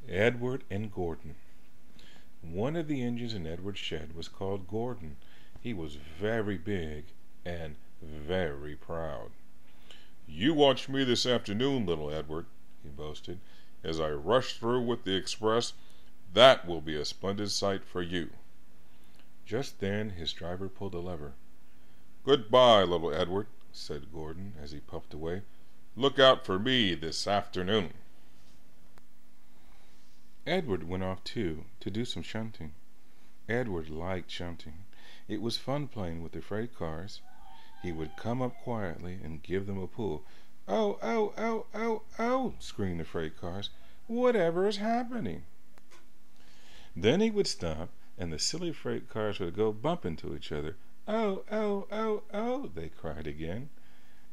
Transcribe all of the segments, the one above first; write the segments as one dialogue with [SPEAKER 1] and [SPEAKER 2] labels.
[SPEAKER 1] Edward and Gordon. One of the engines in Edward's shed was called Gordon. He was very big and very proud. "You watch me this afternoon, little Edward," he boasted, "as I rush through with the express. That will be a splendid sight for you." Just then his driver pulled a lever. "Goodbye, little Edward," said Gordon as he puffed away. "Look out for me this afternoon." Edward went off too to do some shunting. Edward liked shunting. It was fun playing with the freight cars. He would come up quietly and give them a pull. "Oh, oh, oh, oh, oh," screamed the freight cars. "Whatever is happening?" Then he would stop, and the silly freight cars would go bump into each other. "Oh, oh, oh, oh," they cried again.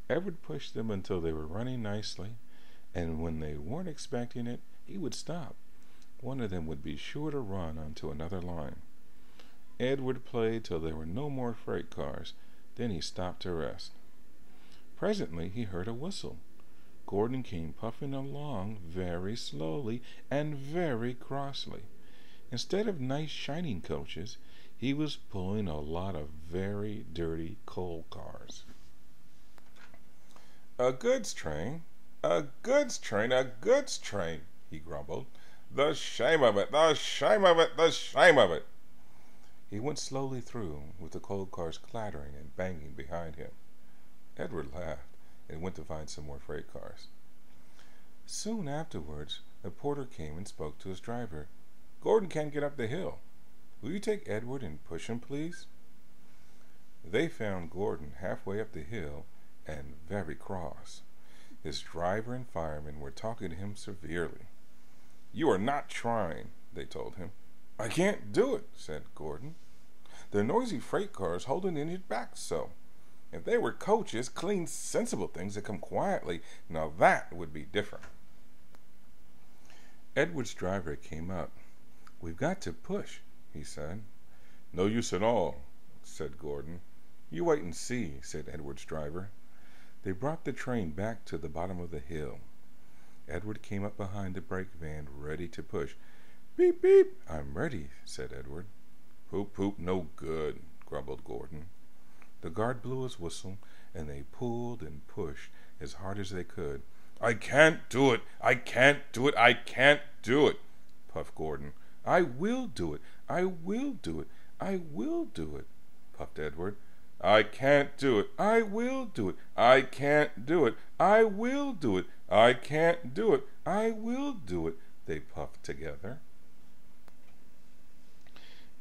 [SPEAKER 1] Edward pushed them until they were running nicely, and when they weren't expecting it, he would stop. One of them would be sure to run onto another line. Edward played till there were no more freight cars. Then he stopped to rest. Presently he heard a whistle. Gordon came puffing along very slowly and very crossly. Instead of nice shining coaches, he was pulling a lot of very dirty coal cars. "A goods train, a goods train, a goods train," he grumbled. "The shame of it, the shame of it, the shame of it." He went slowly through, with the coal cars clattering and banging behind him. Edward laughed and went to find some more freight cars. Soon afterwards, a porter came and spoke to his driver. "Gordon can't get up the hill. Will you take Edward and push him, please?" They found Gordon halfway up the hill and very cross. His driver and firemen were talking to him severely. "You are not trying," they told him. "I can't do it," said Gordon. "The noisy freight cars holding in his back so. If they were coaches, clean, sensible things that come quietly, now that would be different." Edward's driver came up. "We've got to push," he said. "No use at all," said Gordon. "You wait and see," said Edward's driver. They brought the train back to the bottom of the hill. Edward came up behind the brake van, ready to push. "Beep, beep, I'm ready," said Edward. "Poop, poop, no good," grumbled Gordon. The guard blew his whistle, and they pulled and pushed as hard as they could. "I can't do it, I can't do it, I can't do it," puffed Gordon. "I will do it, I will do it, I will do it," puffed Edward. "I can't do it, I will do it, I can't do it, I will do it, I can't do it, I will do it," they puffed together.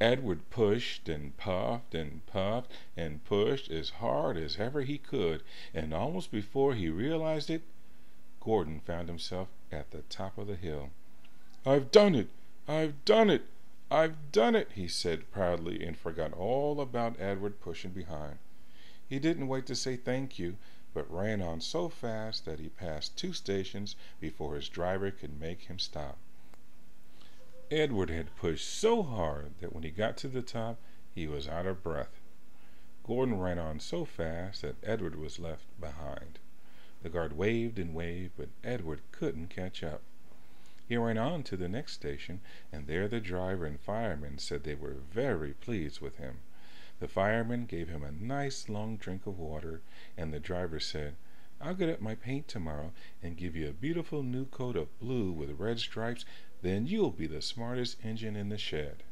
[SPEAKER 1] Edward pushed and puffed and puffed and pushed as hard as ever he could, and almost before he realized it, Gordon found himself at the top of the hill. "I've done it! I've done it! I've done it!" he said proudly, and forgot all about Edward pushing behind. He didn't wait to say thank you, but ran on so fast that he passed 2 stations before his driver could make him stop. Edward had pushed so hard that when he got to the top, he was out of breath. Gordon ran on so fast that Edward was left behind. The guard waved and waved, but Edward couldn't catch up. He ran on to the next station, and there the driver and fireman said they were very pleased with him. The fireman gave him a nice long drink of water, and the driver said, "I'll get up my paint tomorrow and give you a beautiful new coat of blue with red stripes. Then you'll be the smartest engine in the shed."